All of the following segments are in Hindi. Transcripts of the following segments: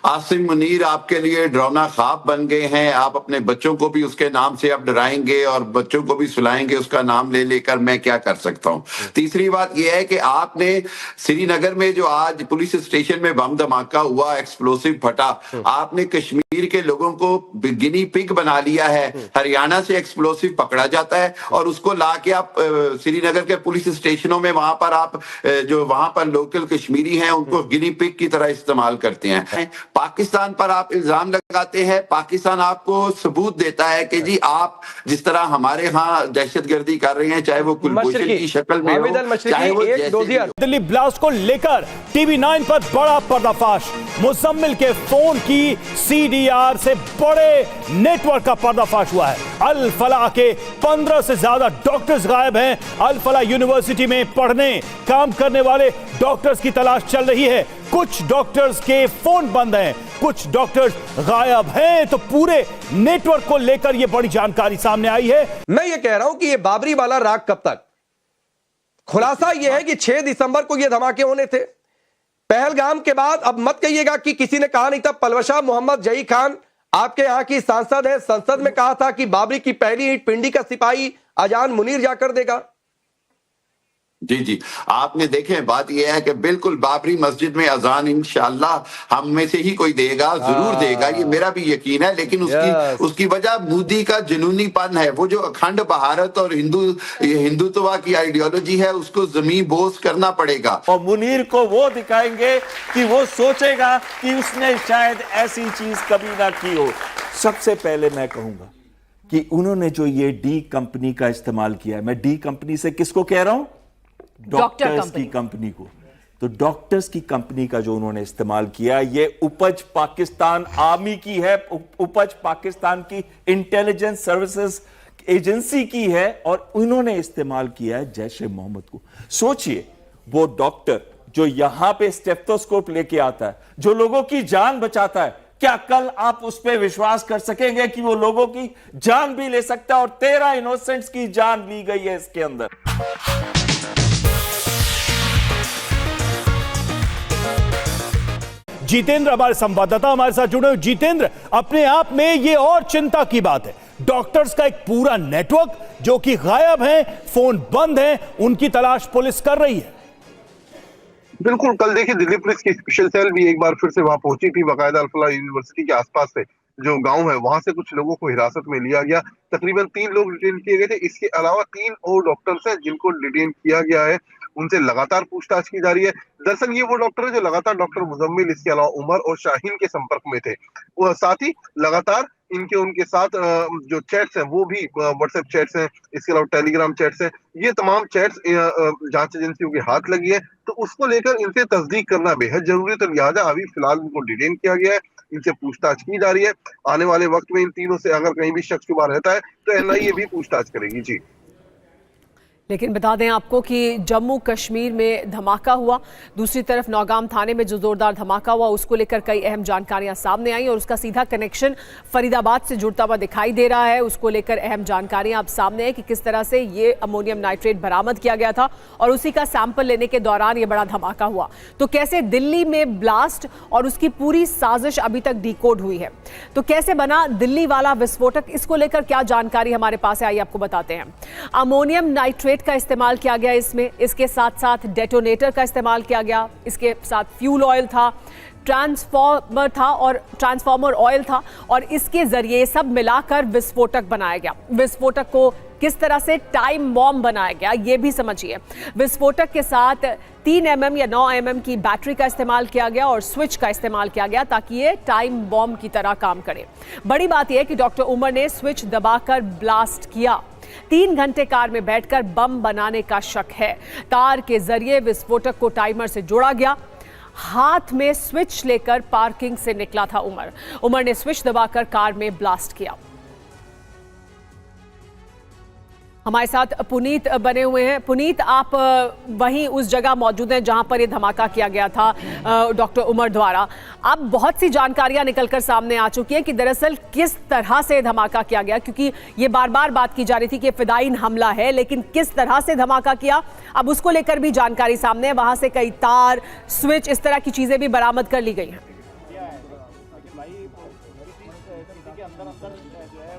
आसिम मुनीर आपके लिए डरावना ख्वाब बन गए हैं। आप अपने बच्चों को भी उसके नाम से अब डराएंगे और बच्चों को भी सुलाएंगे उसका नाम ले लेकर। मैं क्या कर सकता हूं। तीसरी बात यह है कि आपने श्रीनगर में जो आज पुलिस स्टेशन में बम धमाका हुआ, एक्सप्लोसिव फटा, आपने कश्मीर के लोगों को गिनी पिग बना लिया है। हरियाणा से एक्सप्लोसिव पकड़ा जाता है और उसको ला के आप श्रीनगर के पुलिस स्टेशनों में वहां पर आप जो वहां पर लोकल कश्मीरी हैं उनको गिनी पिग की तरह इस्तेमाल करते हैं। पाकिस्तान पर आप इल्जाम लगाते हैं, पाकिस्तान आपको सबूत देता है कि जी आप जिस तरह हमारे यहाँ दहशतगर्दी कर रहे हैं, चाहे वो कुलभूषण की शक्ल में हो, चाहे वो दिल्ली ब्लास्ट को लेकर टीवी 9 पर बड़ा पर्दाफाश। मुजम्मिल के फोन की सीडीआर से बड़े नेटवर्क का पर्दाफाश हुआ है। अल फलाह के 15 से ज्यादा डॉक्टर्स गायब हैं। अल फलाह यूनिवर्सिटी में पढ़ने काम करने वाले डॉक्टर्स की तलाश चल रही है। कुछ डॉक्टर्स के फोन बंद हैं, कुछ डॉक्टर्स गायब हैं। तो पूरे नेटवर्क को लेकर यह बड़ी जानकारी सामने आई है। मैं ये कह रहा हूं कि ये बाबरी वाला राग कब तक? खुलासा यह है कि 6 दिसंबर को ये धमाके होने थे। पहलगाम के बाद अब मत कहिएगा कि किसी ने कहा नहीं था। पलवशा मोहम्मद जई खान आपके यहां की सांसद है, संसद में कहा था कि बाबरी की पहली ईंट पिंडी का सिपाही अजान मुनीर जाकर देगा। जी जी, आपने देखे, बात यह है कि बिल्कुल बाबरी मस्जिद में अजान इंशाअल्लाह हम में से ही कोई देगा, जरूर देगा, ये मेरा भी यकीन है। लेकिन उसकी वजह मोदी का जुनूनीपन है। वो जो अखंड भारत और हिंदुत्व की आइडियोलॉजी है उसको जमीन बोस करना पड़ेगा। और मुनीर को वो दिखाएंगे कि वो सोचेगा कि उसने शायद ऐसी चीज कभी ना की हो। सबसे पहले मैं कहूंगा कि उन्होंने जो ये डी कंपनी का इस्तेमाल किया है, मैं डी कंपनी से किसको कह रहा हूं? डॉक्टर्स की कंपनी को। तो डॉक्टर्स की कंपनी का जो उन्होंने इस्तेमाल किया, ये उपज पाकिस्तान आर्मी की है, उपज पाकिस्तान की इंटेलिजेंस सर्विसेज एजेंसी की है, और उन्होंने इस्तेमाल किया है जैश ए मोहम्मद को। सोचिए, वो डॉक्टर जो यहां पे स्टेथोस्कोप लेके आता है, जो लोगों की जान बचाता है, क्या कल आप उस पर विश्वास कर सकेंगे कि वो लोगों की जान भी ले सकता है? और 13 इनोसेंट्स की जान ली गई है इसके अंदर। जितेंद्र हमारे संवाददाता हमारे साथ जुड़े हुए। जितेंद्र, अपने आप में ये और चिंता की बात है, डॉक्टर्स का एक पूरा नेटवर्क जो कि गायब है, फोन बंद है, उनकी तलाश पुलिस कर रही है। बिल्कुल, कल देखिए दिल्ली पुलिस की स्पेशल सेल भी एक बार फिर से वहां पहुंची थी। बाकायदा अल फलाह यूनिवर्सिटी के आसपास से जो गांव है वहां से कुछ लोगों को हिरासत में लिया गया। तकरीबन 3 लोग डिटेन किए गए थे। इसके अलावा 3 और डॉक्टर्स हैं जिनको डिटेन किया गया है। उनसे लगातार पूछताछ की जा रही है। दरअसल ये वो डॉक्टर है जो लगातार डॉक्टर मुजम्मिल, इसके अलावा उमर और शाहीन के संपर्क में थे। और साथ ही लगातार उनके साथ जो चैट्स हैं वो भी व्हाट्सएप चैट्स हैं, इसके अलावा टेलीग्राम चैट्स हैं। ये तमाम चैट्स जांच एजेंसियों के हाथ लगी है, तो उसको लेकर इनसे तस्दीक करना बेहद जरूरी है। तो लिहाजा अभी फिलहाल इनको डिटेन किया गया है, इनसे पूछताछ की जा रही है। आने वाले वक्त में इन तीनों से अगर कहीं भी शक शुबा रहता है तो एनआईए भी पूछताछ करेगी। जी, लेकिन बता दें आपको कि जम्मू कश्मीर में धमाका हुआ, दूसरी तरफ नौगाम थाने में जो जोरदार धमाका हुआ उसको लेकर कई अहम जानकारियां सामने आई और उसका सीधा कनेक्शन फरीदाबाद से जुड़ता हुआ दिखाई दे रहा है। उसको लेकर अहम जानकारियां अब सामने है कि किस तरह से ये अमोनियम नाइट्रेट बरामद किया गया था और उसी का सैंपल लेने के दौरान ये बड़ा धमाका हुआ। तो कैसे दिल्ली में ब्लास्ट और उसकी पूरी साजिश अभी तक डिकोड हुई है, तो कैसे बना दिल्ली वाला विस्फोटक, इसको लेकर क्या जानकारी हमारे पास है, आइए आपको बताते हैं। अमोनियम नाइट्रेट का इस्तेमाल किया गया इसमें, इसके साथ साथ डेटोनेटर का इस्तेमाल किया गया, इसके साथ फ्यूल ऑयल था, ट्रांसफॉर्मर था और ट्रांसफॉर्मर ऑयल था, और इसके जरिए सब मिलाकर विस्फोटक बनाया गया। विस्फोटक को किस तरह से टाइम बॉम्ब बनाया गया ये भी समझिए। विस्फोटक के साथ 3 mm या 9 mm की बैटरी का इस्तेमाल किया गया और स्विच का इस्तेमाल किया गया ताकि ये टाइम बॉम्ब की तरह काम करे। बड़ी बात यह है कि डॉक्टर उमर ने स्विच दबाकर ब्लास्ट किया। 3 घंटे कार में बैठकर बम बनाने का शक है। तार के जरिए विस्फोटक को टाइमर से जोड़ा गया। हाथ में स्विच लेकर पार्किंग से निकला था उमर ने स्विच दबाकर कार में ब्लास्ट किया। हमारे साथ पुनीत बने हुए हैं। पुनीत, आप वहीं उस जगह मौजूद हैं जहां पर यह धमाका किया गया था डॉक्टर उमर द्वारा। अब बहुत सी जानकारियां निकलकर सामने आ चुकी हैं कि दरअसल किस तरह से धमाका किया गया, क्योंकि ये बार बार बात की जा रही थी कि फिदायीन हमला है, लेकिन किस तरह से धमाका किया अब उसको लेकर भी जानकारी सामने है। वहां से कई तार, स्विच, इस तरह की चीजें भी बरामद कर ली गई हैं।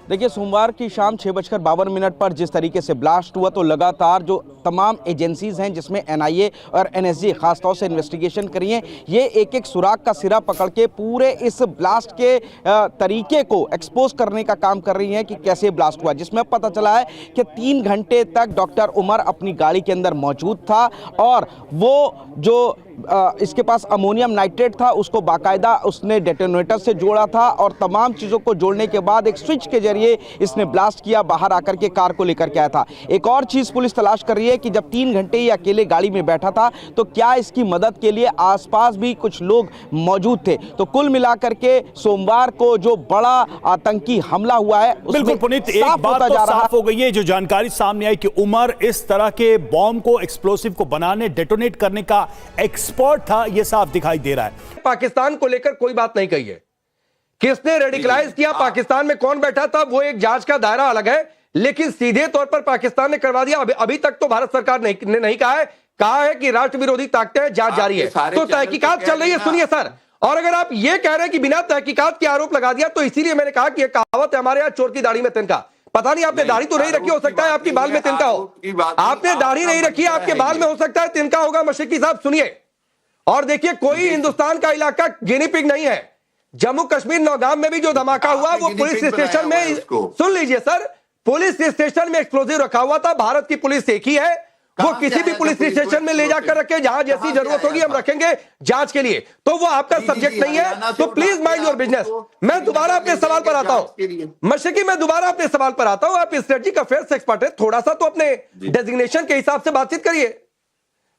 देखिए, सोमवार की शाम 6:52 पर जिस तरीके से ब्लास्ट हुआ, तो लगातार जो तमाम एजेंसीज हैं जिसमें एनआईए और एनएसजी खासतौर से इन्वेस्टिगेशन करी है, ये एक एक सुराग का सिरा पकड़ के पूरे इस ब्लास्ट के तरीके को एक्सपोज करने का काम कर रही हैं कि कैसे ब्लास्ट हुआ, जिसमें पता चला है कि 3 घंटे तक डॉक्टर उमर अपनी गाड़ी के अंदर मौजूद था और वो जो इसके पास अमोनियम नाइट्रेट था उसको बाकायदा उसने डेटोनेटर से जोड़ा था और तमाम चीज़ों को जोड़ने के बाद एक स्विच के जरिए इसने ब्लास्ट किया, बाहर आकर के कार को लेकर के आया था। एक और चीज़ पुलिस तलाश कर रही है कि जब 3 घंटे ये अकेले गाड़ी में बैठा था तो क्या इसकी मदद के लिए आसपास भी कुछ लोग मौजूद थे। तो कुल मिलाकर के सोमवार को जो बड़ा आतंकी हमला हुआ है, बिल्कुल पुनीत, एक बात तो साफ हो गई है, जो जानकारी सामने आई कि उमर इस तरह के बॉम्ब को, एक्सप्लोसिव को बनाने, डेटोनेट करने का एक्सपर्ट था, यह साफ दिखाई दे रहा है। पाकिस्तान को लेकर कोई बात नहीं कही है, किसने रेडिकलाइज किया, पाकिस्तान में कौन बैठा था, वो एक जांच का दायरा अलग है, लेकिन सीधे तौर पर पाकिस्तान ने करवा दिया। अभी तक तो भारत सरकार ने नहीं कहा है कि राष्ट्र विरोधी ताकतें, जांच जारी है, तो तहकीकात चल रही है। सुनिए सर, और अगर आप ये कह रहे हैं कि बिना तहकीकात के आरोप लगा दिया, तो इसीलिए मैंने कहा कि यह कहावत है हमारे यहाँ, चोर की दाढ़ी में तिनका। पता नहीं, आपने दाढ़ी तो नहीं रखी, हो सकता है आपकी बाल में तिनका हो। आपने दाढ़ी नहीं रखी, आपके बाल में हो सकता है तिनका होगा। मशरकी साहब सुनिए, और देखिए, कोई हिंदुस्तान का इलाका गिनी पिग नहीं है। जम्मू कश्मीर नौगाम में भी जो धमाका हुआ, वो पुलिस स्टेशन में, सुन लीजिए सर, पुलिस स्टेशन में एक्सप्लोजिव रखा हुआ था। भारत की पुलिस एक ही है, वो किसी भी पुलिस स्टेशन में ले जाकर रखे, जहां जैसी जरूरत होगी हम रखेंगे जांच के लिए। तो वो आपका सब्जेक्ट नहीं है, तो प्लीज माइंड योर बिजनेस। मैं दोबारा अपने सवाल पर आता हूं, मशरकी, मैं दोबारा अपने सवाल पर आता हूं। आप स्ट्रेटेजिक अफेयर्स एक्सपर्ट है, थोड़ा सा तो अपने डेजिग्नेशन के हिसाब से बातचीत करिए।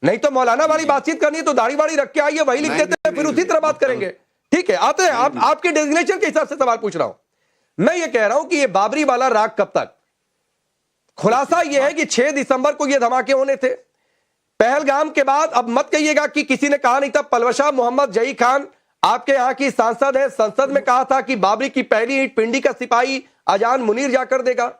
नहीं तो मौलाना वाली बातचीत करनी है तो दाढ़ी वाड़ी रख के आइए, वही लिख देते हैं, फिर उसी तरह बात करेंगे। ठीक है, आते हैं, आपके डेजिग्नेशन के हिसाब से सवाल पूछ रहा हूं। मैं ये कह रहा हूं कि ये बाबरी वाला राग कब तक, खुलासा यह है कि 6 दिसंबर को ये धमाके होने थे पहलगाम के बाद। अब मत कहिएगा कि किसी ने कहा नहीं था। पलवशा मोहम्मद जई खान आपके यहां की सांसद है, संसद में कहा था कि बाबरी की पहली ईंट पिंडी का सिपाही अजान मुनीर जाकर देगा।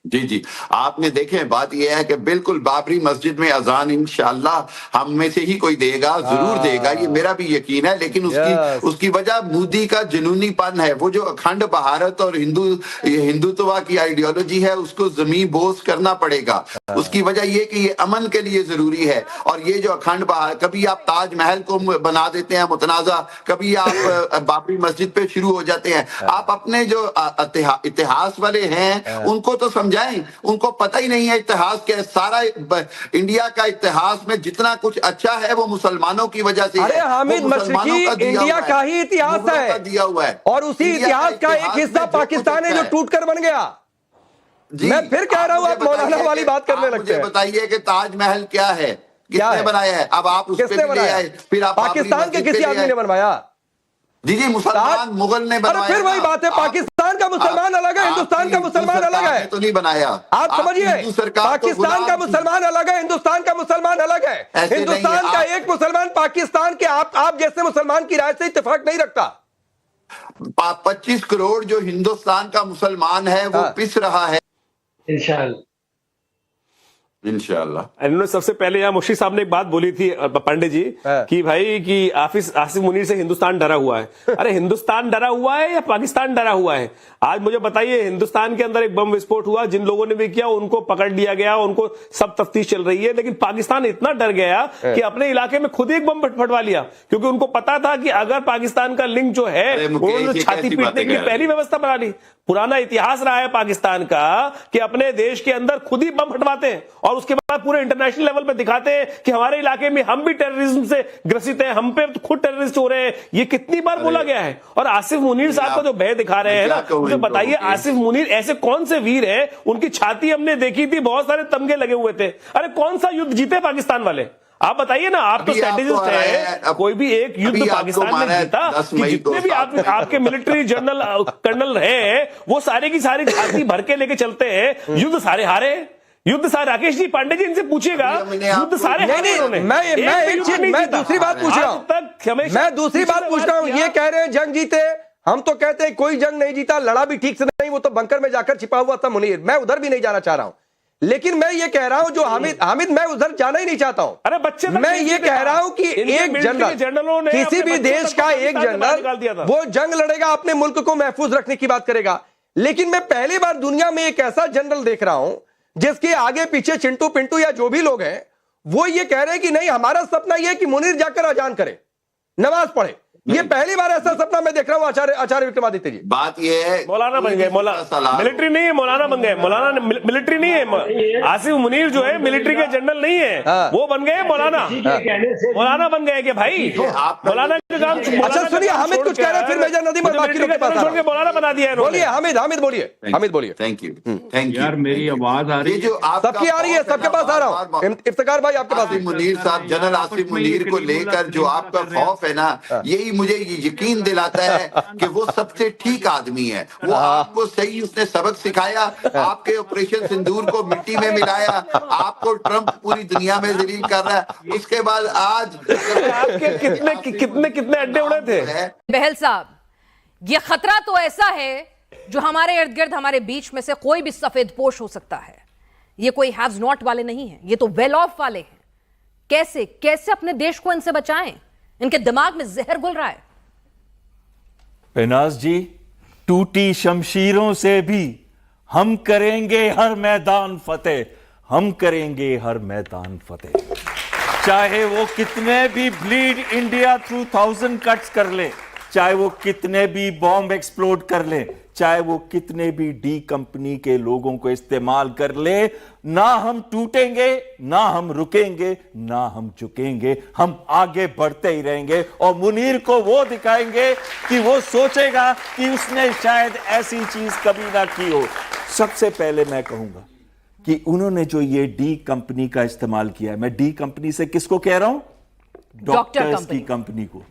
जी, आपने देखे, बात यह है कि बिल्कुल बाबरी मस्जिद में अजान इंशाअल्लाह हम में से ही कोई देगा, जरूर देगा, ये मेरा भी यकीन है। लेकिन उसकी वजह मोदी का जुनूनीपन है। वो जो अखंड भारत और हिंदुत्व की आइडियोलॉजी है, उसको जमीन बोस करना पड़ेगा। उसकी वजह ये कि ये अमन के लिए जरूरी है। और ये जो अखंड भारत, कभी आप ताजमहल को बना देते हैं मुतनाजा, कभी आप बाबरी मस्जिद पे शुरू हो जाते हैं। आप अपने जो इतिहास वाले हैं उनको तो समझाएं, उनको पता ही नहीं है इतिहास के। सारा इंडिया का इतिहास में जितना कुछ अच्छा है वो मुसलमानों की वजह से। अरे हामिद मशरकी, इंडिया का ही इतिहास है, दिया हुआ है, और उसी इतिहास का एक हिस्सा पाकिस्तान है जो टूटकर बन गया। मैं फिर कह रहा हूं, आप मौलाना वाली बात करने लगते हैं। बताइए कि ताजमहल क्या है, किसने बनाया है? अब आप उसने बनाया, फिर आप पाकिस्तान के किसी आदमी ने बनवाया? जी, मुसलमान मुगल ने बनाया। फिर वही बात है, पाकिस्तान का मुसलमान अलग है, हिंदुस्तान का मुसलमान अलग है। तो नहीं बनाया, आप समझिए, पाकिस्तान का मुसलमान अलग है, हिंदुस्तान का मुसलमान अलग है। हिंदुस्तान का एक मुसलमान पाकिस्तान के आप जैसे मुसलमान की राय से इत्तेफाक नहीं रखता। 25 करोड़ जो हिंदुस्तान का मुसलमान है वो पिस रहा है। इंशाअल्लाह। इन्होंने सबसे पहले यहाँ मुश्री साहब ने एक बात बोली थी पांडे जी कि भाई कि आसिफ मुनीर से हिंदुस्तान डरा हुआ है। अरे हिंदुस्तान डरा हुआ है या पाकिस्तान डरा हुआ है? आज मुझे बताइए, हिंदुस्तान के अंदर एक बम विस्फोट हुआ, जिन लोगों ने भी किया उनको पकड़ लिया गया, उनको सब तफ्तीश चल रही है। लेकिन पाकिस्तान इतना डर गया कि अपने इलाके में खुद ही एक बम फटवा लिया, क्योंकि उनको पता था कि अगर पाकिस्तान का लिंक जो है उन्होंने छाती पीटने की पहली व्यवस्था बना ली। पुराना इतिहास रहा है पाकिस्तान का कि अपने देश के अंदर खुद ही बम फटवाते हैं और उसके बाद पूरे इंटरनेशनल लेवल पे दिखाते हैं कि हमारे इलाके में हम भी टेररिज्म से ग्रसित हैं, हम पे खुद टेररिस्ट हो रहे हैं। ये कितनी बार बोला गया है। और आसिफ मुनीर साहब को जो भय दिखा रहे हैं ना, मुझे बताइए, आसिफ मुनीर ऐसे कौन से वीर हैं? उनकी छाती हमने देखी थी, बहुत सारे तमगे लगे हुए थे। अरे कौन सा युद्ध जीते पाकिस्तान वाले? आप बताइए ना, आप तो स्ट्रेटेजिस्ट हैं, कोई भी एक युद्ध पाकिस्तान में जीता कि जितने भी आपके मिलिट्री जनरल कर्नल हैं वो सारे की सारी छाती भर के लेके चलते हैं। युद्ध सारे हारे, युद्ध सारे। राकेश जी, पांडे जी, इनसे पूछिएगा, युद्ध सारे हारे उन्होंने। मैं दूसरी बात पूछ रहा हूं, मैं दूसरी बात पूछ रहा हूं। ये कह रहे हैं जंग जीते, हम तो कहते हैं कोई जंग नहीं जीता, लड़ा भी ठीक से नहीं, वो तो बंकर में जाकर छिपा हुआ था मुनीर। मैं उधर भी नहीं जाना चाह रहा हूं, लेकिन मैं ये कह रहा हूं जो हामिद मैं उधर जाना ही नहीं चाहता हूं। अरे बच्चे मैं ये कह रहा हूं कि एक जनरल, किसी भी देश का एक जनरल वो जंग लड़ेगा, अपने मुल्क को महफूज रखने की बात करेगा। लेकिन मैं पहली बार दुनिया में एक ऐसा जनरल देख रहा हूं जिसके आगे पीछे चिंटू पिंटू या जो भी लोग हैं वो ये कह रहे हैं कि नहीं, हमारा सपना यह है कि मुनीर जाकर अजान करे, नमाज पढ़े। ये पहली बार ऐसा सपना मैं देख रहा हूं आचार्य विक्रमादित्य जी। बात ये है, मौलाना बन गए, मिलिट्री नहीं है, मौलाना बन गए, मौलाना मिलिट्री नहीं है। आसिफ मुनीर जो है मिलिट्री के जनरल नहीं है, वो बन गए मौलाना बन गए कि भाई मौलाना का काम। अच्छा सुनिए, हामिद कुछ कह रहे हैं, फिर मेजर नदीम और बाकी लोग के पास छोड़ के मौलाना बना दिया। बोलिए हामिद बोलिए। थैंक यू यार, मेरी आवाज आ रही है? जो सबकी आ रही है, सबके पास आ रहा हूं। इफ्तिकार भाई आपके पास। आसिफ मुनीर साहब, जनरल आसिफ मुनीर को लेकर जो आपका खौफ है ना, यही मुझे यकीन दिलाता है कि वो सबसे ठीक आदमी है। वो आपको सही, उसने सबक सिखाया, आपके ऑपरेशन सिंदूर को मिट्टी में मिलाया, आपको ट्रंप पूरी दुनिया में जलील कर रहा है। उसके बाद आज आपके कितने अड्डे उड़े थे। बहल साहब, ये खतरा तो ऐसा है जो हमारे इर्द गिर्द, हमारे बीच में से कोई भी सफेद पोश हो सकता है। ये कोई हैव्स नॉट वाले नहीं है, ये तो वेल ऑफ वाले हैं। कैसे अपने देश को इनसे बचाएं? इनके दिमाग में जहर घुल रहा है। बेनाज जी, टूटी शमशीरों से भी हम करेंगे हर मैदान फतेह, हम करेंगे हर मैदान फतेह। चाहे वो कितने भी ब्लीड इंडिया थ्रू 1000 कट्स कर ले, चाहे वो कितने भी बॉम्ब एक्सप्लोड कर ले, चाहे वो कितने भी डी कंपनी के लोगों को इस्तेमाल कर ले, ना हम टूटेंगे, ना हम रुकेंगे, ना हम झुकेंगे। हम आगे बढ़ते ही रहेंगे और मुनीर को वो दिखाएंगे कि वो सोचेगा कि उसने शायद ऐसी चीज कभी ना की हो। सबसे पहले मैं कहूंगा कि उन्होंने जो ये डी कंपनी का इस्तेमाल किया है, मैं डी कंपनी से किसको कह रहा हूं? डॉक्टर्स की कंपनी को।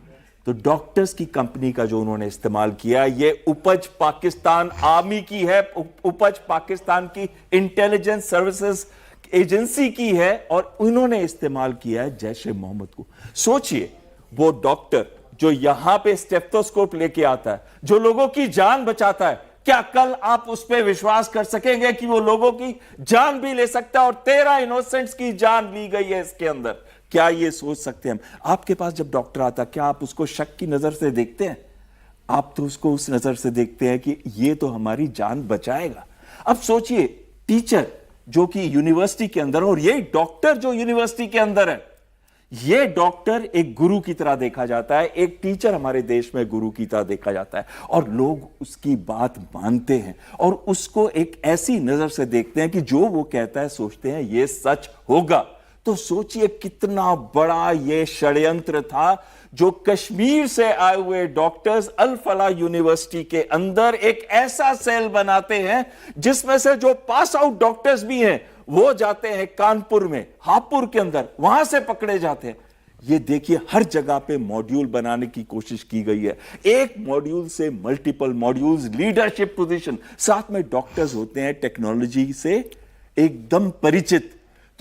तो डॉक्टर्स की कंपनी का जो उन्होंने इस्तेमाल किया, ये उपज पाकिस्तान आर्मी की है, उपज पाकिस्तान की इंटेलिजेंस सर्विसेज एजेंसी की है, और उन्होंने इस्तेमाल किया है जैश ए मोहम्मद को। सोचिए, वो डॉक्टर जो यहां पे स्टेथोस्कोप लेके आता है, जो लोगों की जान बचाता है, क्या कल आप उस पर विश्वास कर सकेंगे कि वो लोगों की जान भी ले सकता है? और 13 इनोसेंट्स की जान ली गई है इसके अंदर। क्या ये सोच सकते हैं? आपके पास जब डॉक्टर आता, क्या आप उसको शक की नजर से देखते हैं? आप तो उसको उस नजर से देखते हैं कि ये तो हमारी जान बचाएगा। अब सोचिए, टीचर जो कि यूनिवर्सिटी के अंदर, और ये डॉक्टर जो यूनिवर्सिटी के अंदर है, ये डॉक्टर एक गुरु की तरह देखा जाता है, एक टीचर हमारे देश में गुरु की तरह देखा जाता है, और लोग उसकी बात मानते हैं और उसको एक ऐसी नजर से देखते हैं कि जो वो कहता है सोचते हैं ये सच होगा। तो सोचिए कितना बड़ा ये षड्यंत्र था जो कश्मीर से आए हुए डॉक्टर्स अल फलाह यूनिवर्सिटी के अंदर एक ऐसा सेल बनाते हैं जिसमें से जो पास आउट डॉक्टर्स भी हैं वो जाते हैं कानपुर में, हापुड़ के अंदर, वहां से पकड़े जाते हैं। ये देखिए, हर जगह पे मॉड्यूल बनाने की कोशिश की गई है, एक मॉड्यूल से मल्टीपल मॉड्यूल्स, लीडरशिप पोजीशन, साथ में डॉक्टर्स होते हैं टेक्नोलॉजी से एकदम परिचित,